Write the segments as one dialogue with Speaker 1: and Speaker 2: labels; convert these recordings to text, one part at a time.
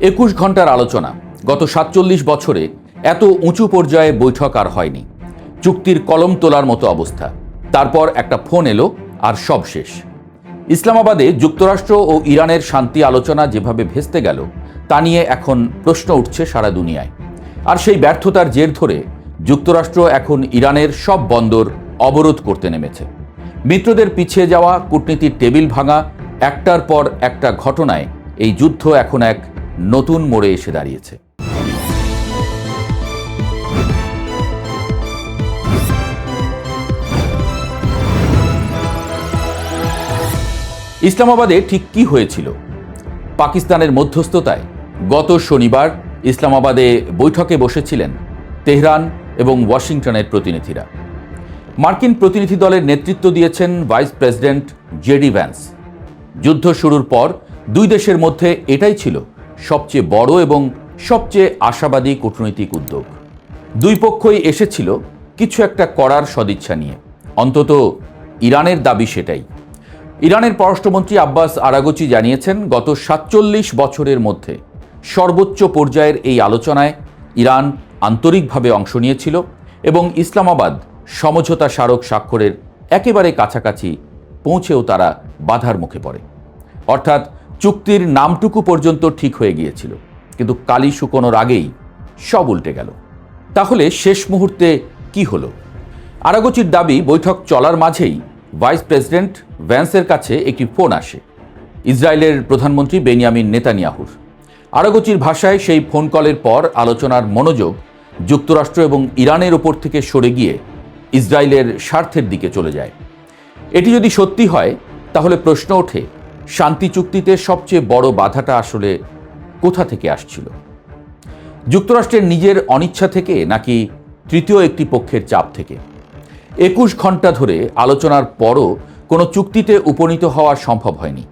Speaker 1: 21 ঘন্টার আলোচনা। গত 47 বছরে এত উঁচু পর্যায়ে বৈঠক আর হয়নি। চুক্তির কলম তোলার মতো অবস্থা। তারপর একটা ফোন এলো আর সব শেষ। ইসলামাবাদে যুক্তরাষ্ট্র ও ইরানের শান্তি আলোচনা যেভাবে ভেস্তে গেল তা নিয়ে এখন প্রশ্ন উঠছে সারা দুনিয়ায়। আর সেই ব্যর্থতার জের ধরে যুক্তরাষ্ট্র এখন ইরানের সব বন্দর অবরোধ করতে নেমেছে। মিত্রদের পিছিয়ে যাওয়া, কূটনীতির টেবিল ভাঙা, একটার পর একটা ঘটনায় এই যুদ্ধ এখন এক নতুন মোড়ে এসে দাঁড়িয়েছে। ইসলামাবাদে ঠিক কি হয়েছিল? পাকিস্তানের মধ্যস্থতায় গত শনিবার ইসলামাবাদে বৈঠকে বসেছিলেন তেহরান এবং ওয়াশিংটনের প্রতিনিধিরা। মার্কিন প্রতিনিধি দলের নেতৃত্ব দিয়েছেন ভাইস প্রেসিডেন্ট জেডি ভ্যান্স। যুদ্ধ শুরুর পর দুই দেশের মধ্যে এটাই ছিল সবচেয়ে বড় এবং সবচেয়ে আশাবাদী কূটনৈতিক উদ্যোগ। দুই পক্ষই এসেছিল কিছু একটা করার সদিচ্ছা নিয়ে। অন্তত ইরানের দাবি সেটাই। ইরানের পররাষ্ট্রমন্ত্রী আব্বাস আরাগচি জানিয়েছেন, গত 47 বছরের মধ্যে সর্বোচ্চ পর্যায়ের এই আলোচনায় ইরান আন্তরিকভাবে অংশ নিয়েছিল এবং ইসলামাবাদ সমঝোতা স্মারক স্বাক্ষরের একেবারে কাছাকাছি পৌঁছেও তারা বাধার মুখে পড়ে। অর্থাৎ চুক্তির নামটুকু পর্যন্ত ঠিক হয়ে গিয়েছিল, কিন্তু কালি শুকোনোর আগেই সব উল্টে গেল। তাহলে শেষ মুহূর্তে কি হলো? আরাগচির দাবি, বৈঠক চলার মাঝেই ভাইস প্রেসিডেন্ট ভ্যান্সের কাছে একটি ফোন আসে ইসরায়েলের প্রধানমন্ত্রী বেনিয়ামিন নেতানিয়াহুর। আরাগচির ভাষায়, সেই ফোন কলের পর আলোচনার মনোযোগ যুক্তরাষ্ট্র এবং ইরানের ওপর থেকে সরে গিয়ে ইসরায়েলের স্বার্থের দিকে চলে যায়। এটি যদি সত্যি হয় তাহলে প্রশ্ন ওঠে, শান্তি চুক্তিতে সবচেয়ে বড় বাধাটা আসলে কোথা থেকে আসছিল? যুক্তরাষ্ট্রের নিজের অনিচ্ছা থেকে নাকি তৃতীয় একটি পক্ষের চাপ থেকে? 21 ঘন্টা ধরে আলোচনার পরও কোনো চুক্তিতে উপনীত হওয়া সম্ভব হয়নি।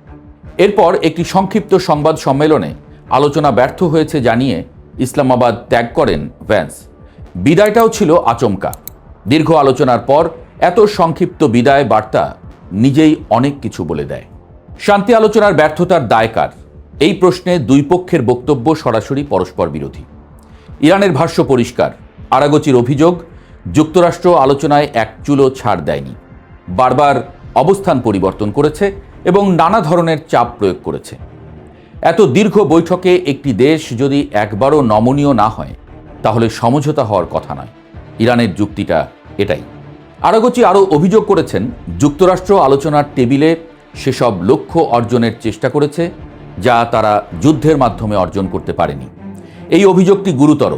Speaker 1: এরপর একটি সংক্ষিপ্ত সংবাদ সম্মেলনে আলোচনা ব্যর্থ হয়েছে জানিয়ে ইসলামাবাদ ত্যাগ করেন ভ্যান্স। বিদায়টাও ছিল আচমকা। দীর্ঘ আলোচনার পর এত সংক্ষিপ্ত বিদায় বার্তা নিজেই অনেক কিছু বলে দেয়। শান্তি আলোচনার ব্যর্থতার দায় কার? এই প্রশ্নে দুই পক্ষের বক্তব্য সরাসরি পরস্পর বিরোধী। ইরানের ভাষ্য পরিষ্কার। আরাগচির অভিযোগ, যুক্তরাষ্ট্র আলোচনায় এক চুলও ছাড় দেয়নি, বারবার অবস্থান পরিবর্তন করেছে এবং নানা ধরনের চাপ প্রয়োগ করেছে। এত দীর্ঘ বৈঠকে একটি দেশ যদি একবারও নমনীয় না হয় তাহলে সমঝোতা হওয়ার কথা নয়। ইরানের যুক্তিটা এটাই। আরাগচি আরও অভিযোগ করেছেন, যুক্তরাষ্ট্র আলোচনার টেবিলে সেসব লক্ষ্য অর্জনের চেষ্টা করেছে যা তারা যুদ্ধের মাধ্যমে অর্জন করতে পারেনি। এই অভিযোগটি গুরুতর।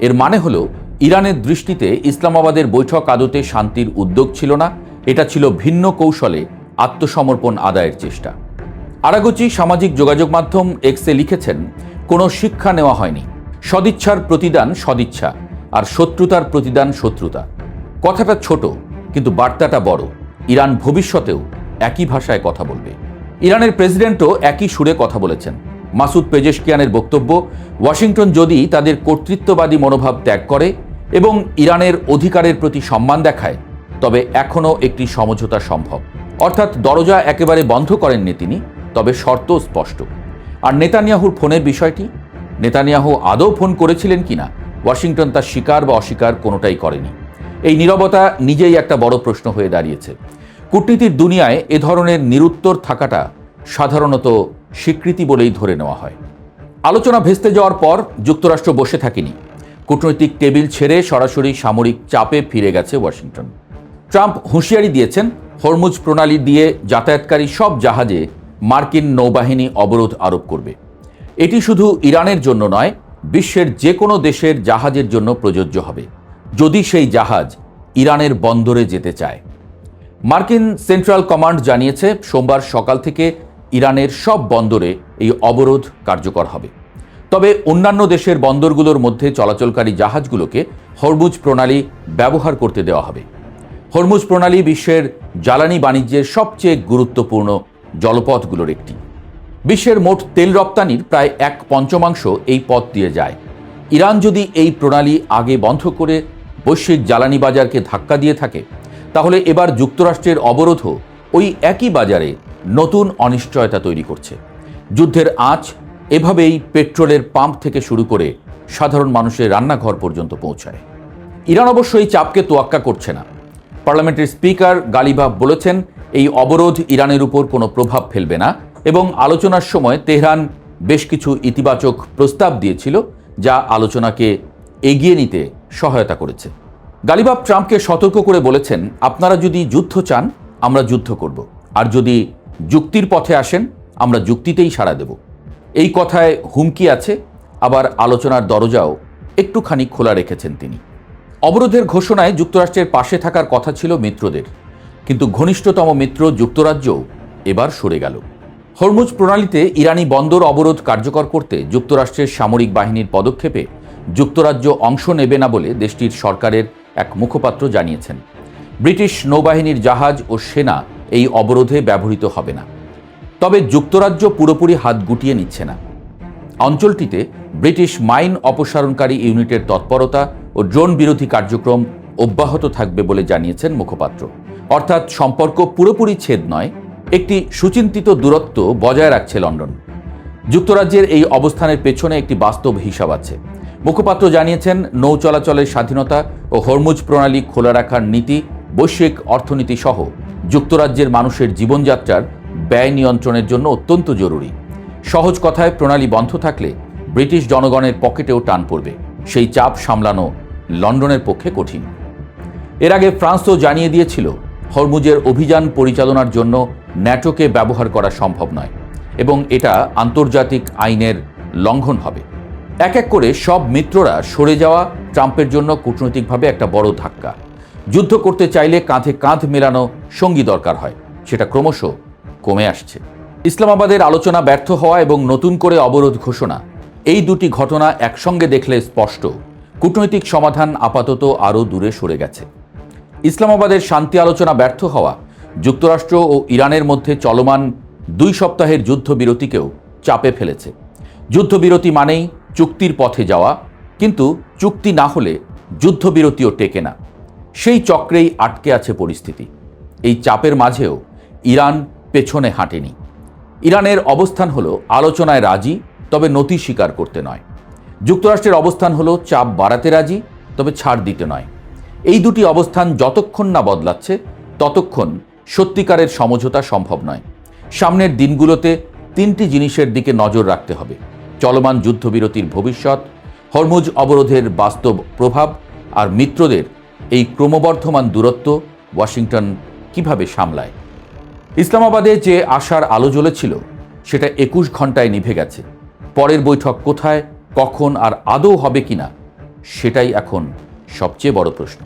Speaker 1: এর মানে হলো, ইরানের দৃষ্টিতে ইসলামাবাদের বৈঠক আদতে শান্তির উদ্যোগ ছিল না, এটা ছিল ভিন্ন কৌশলে আত্মসমর্পণ আদায়ের চেষ্টা। আরাগচি সামাজিক যোগাযোগ মাধ্যম এক্সে লিখেছেন, কোনো শিক্ষা নেওয়া হয়নি। সদিচ্ছার প্রতিদান সদিচ্ছা, আর শত্রুতার প্রতিদান শত্রুতা। কথাটা ছোট কিন্তু বার্তাটা বড়। ইরান ভবিষ্যতেও একই ভাষায় কথা বলবে। ইরানের প্রেসিডেন্টও একই সুরে কথা বলেছেন। মাসুদ পেজেশকিয়ানের বক্তব্য, ওয়াশিংটন যদি তাদের কর্তৃত্ববাদী মনোভাব ত্যাগ করে এবং ইরানের অধিকারের প্রতি সম্মান দেখায় তবে এখনও একটি সমঝোতা সম্ভব। অর্থাৎ দরজা একেবারে বন্ধ করেননি তিনি, তবে শর্ত স্পষ্ট। আর নেতানিয়াহুর ফোনের বিষয়টি, নেতানিয়াহু আদৌ ফোন করেছিলেন কিনা ওয়াশিংটন তা স্বীকার বা অস্বীকার কোনোটাই করেনি। এই নীরবতা নিজেই একটা বড় প্রশ্ন হয়ে দাঁড়িয়েছে। কূটনীতির দুনিয়ায় এ ধরনের নিরুত্তর থাকাটা সাধারণত স্বীকৃতি বলেই ধরে নেওয়া হয়। আলোচনা ভেস্তে যাওয়ার পর যুক্তরাষ্ট্র বসে থাকেনি। কূটনৈতিক টেবিল ছেড়ে সরাসরি সামরিক চাপে ফিরে গেছে ওয়াশিংটন। ট্রাম্প হুঁশিয়ারি দিয়েছেন, হরমুজ প্রণালী দিয়ে যাতায়াতকারী সব জাহাজে মার্কিন নৌবাহিনী অবরোধ আরোপ করবে। এটি শুধু ইরানের জন্য নয়, বিশ্বের যে কোনো দেশের জাহাজের জন্য প্রযোজ্য হবে, যদি সেই জাহাজ ইরানের বন্দরে যেতে চায়। মার্কিন সেন্ট্রাল কমান্ড জানিয়েছে, সোমবার সকাল থেকে ইরানের সব বন্দরে এই অবরোধ কার্যকর হবে। তবে অন্যান্য দেশের বন্দরগুলোর মধ্যে চলাচলকারী জাহাজগুলোকে হরমুজ প্রণালী ব্যবহার করতে দেওয়া হবে। হরমুজ প্রণালী বিশ্বের জ্বালানি বাণিজ্যের সবচেয়ে গুরুত্বপূর্ণ জলপথগুলোর একটি। বিশ্বের মোট তেল রপ্তানির প্রায় 1/5 এই পথ দিয়ে যায়। ইরান যদি এই প্রণালী আগে বন্ধ করে বৈশ্বিক জ্বালানি বাজারকে ধাক্কা দিয়ে থাকে তাহলে এবার যুক্তরাষ্ট্রের অবরোধও ওই একই বাজারে নতুন অনিশ্চয়তা তৈরি করছে। যুদ্ধের আঁচ এভাবেই পেট্রোলের পাম্প থেকে শুরু করে সাধারণ মানুষের রান্নাঘর পর্যন্ত পৌঁছায়। ইরান অবশ্য এই চাপকে তোয়াক্কা করছে না। পার্লামেন্টের স্পিকার গালিবাফ বলেছেন, এই অবরোধ ইরানের উপর কোনো প্রভাব ফেলবে না এবং আলোচনার সময় তেহরান বেশ কিছু ইতিবাচক প্রস্তাব দিয়েছিল, যা আলোচনাকে এগিয়ে নিতে সহায়তা করেছে। গালিবাফ ট্রাম্পকে সতর্ক করে বলেছেন, আপনারা যদি যুদ্ধ চান আমরা যুদ্ধ করব, আর যদি যুক্তির পথে আসেন আমরা যুক্তিতেই সাড়া দেব। এই কথায় হুমকি আছে, আবার আলোচনার দরজাও একটুখানি খোলা রেখেছেন তিনি। অবরোধের ঘোষণায় যুক্তরাষ্ট্রের পাশে থাকার কথা ছিল মিত্রদের, কিন্তু ঘনিষ্ঠতম মিত্র যুক্তরাজ্যও এবার সরে গেল। হরমুজ প্রণালীতে ইরানি বন্দর অবরোধ কার্যকর করতে যুক্তরাষ্ট্রের সামরিক বাহিনীর পদক্ষেপে যুক্তরাজ্য অংশ নেবে না বলে দেশটির সরকারের এক মুখপাত্র জানিয়েছেন। ব্রিটিশ নৌবাহিনীর জাহাজ ও সেনা এই অবরোধে ব্যবহৃত হবে না। তবে যুক্তরাজ্য পুরোপুরি হাত গুটিয়ে নিচ্ছে না। অঞ্চলটিতে ব্রিটিশ মাইন অপসারণকারী ইউনিটের তৎপরতা ও ড্রোন বিরোধী কার্যক্রম অব্যাহত থাকবে বলে জানিয়েছেন মুখপাত্র। অর্থাৎ সম্পর্ক পুরোপুরি ছেদ নয়, একটি সুচিন্তিত দূরত্ব বজায় রাখছে লন্ডন। যুক্তরাজ্যের এই অবস্থানের পেছনে একটি বাস্তব হিসাব আছে। মুখপাত্র জানিয়েছেন, নৌ চলাচলের স্বাধীনতা ও হরমুজ প্রণালী খোলা রাখার নীতি, বৈশ্বিক অর্থনীতি সহ যুক্তরাজ্যের মানুষের জীবনযাত্রার ব্যয় নিয়ন্ত্রণের জন্য অত্যন্ত জরুরি। সহজ কথায়, প্রণালী বন্ধ থাকলে ব্রিটিশ জনগণের পকেটেও টান পড়বে। সেই চাপ সামলানো লন্ডনের পক্ষে কঠিন। এর আগে ফ্রান্সও জানিয়ে দিয়েছিল, হরমুজের অভিযান পরিচালনার জন্য ন্যাটোকে ব্যবহার করা সম্ভব নয় এবং এটা আন্তর্জাতিক আইনের লঙ্ঘন হবে। এক এক করে সব মিত্ররা সরে যাওয়া ট্রাম্পের জন্য কূটনৈতিকভাবে একটা বড় ধাক্কা। যুদ্ধ করতে চাইলে কাঁধে কাঁধ মেলানো সঙ্গী দরকার হয়, সেটা ক্রমশ কমে আসছে। ইসলামাবাদের আলোচনা ব্যর্থ হওয়া এবং নতুন করে অবরোধ ঘোষণা, এই দুটি ঘটনা একসঙ্গে দেখলে স্পষ্ট কূটনৈতিক সমাধান আপাতত আরও দূরে সরে গেছে। ইসলামাবাদের শান্তি আলোচনা ব্যর্থ হওয়া যুক্তরাষ্ট্র ও ইরানের মধ্যে চলমান 2 সপ্তাহের যুদ্ধবিরতিকেও চাপে ফেলেছে। যুদ্ধবিরতি মানেই চুক্তির পথে যাওয়া, কিন্তু চুক্তি না হলে যুদ্ধবিরতিও টেকে না। সেই চক্রেই আটকে আছে পরিস্থিতি। এই চাপের মাঝেও ইরান পেছনে হাঁটেনি। ইরানের অবস্থান হলো আলোচনায় রাজি, তবে নতি স্বীকার করতে নয়। যুক্তরাষ্ট্রের অবস্থান হলো চাপ বাড়াতে রাজি, তবে ছাড় দিতে নয়। এই দুটি অবস্থান যতক্ষণ না বদলাচ্ছে ততক্ষণ সত্যিকারের সমঝোতা সম্ভব নয়। সামনের দিনগুলোতে 3টি জিনিসের দিকে নজর রাখতে হবে: চলমান যুদ্ধবিরতির ভবিষ্যৎ, হরমুজ অবরোধের বাস্তব প্রভাব, আর মিত্রদের এই ক্রমবর্ধমান দূরত্ব ওয়াশিংটন কিভাবে সামলায়। ইসলামাবাদে যে আশার আলো জ্বলেছিল সেটা 21 ঘন্টায় নিভে গেছে। পরের বৈঠক কোথায়, কখন আর আদৌ হবে কিনা, সেটাই এখন সবচেয়ে বড় প্রশ্ন।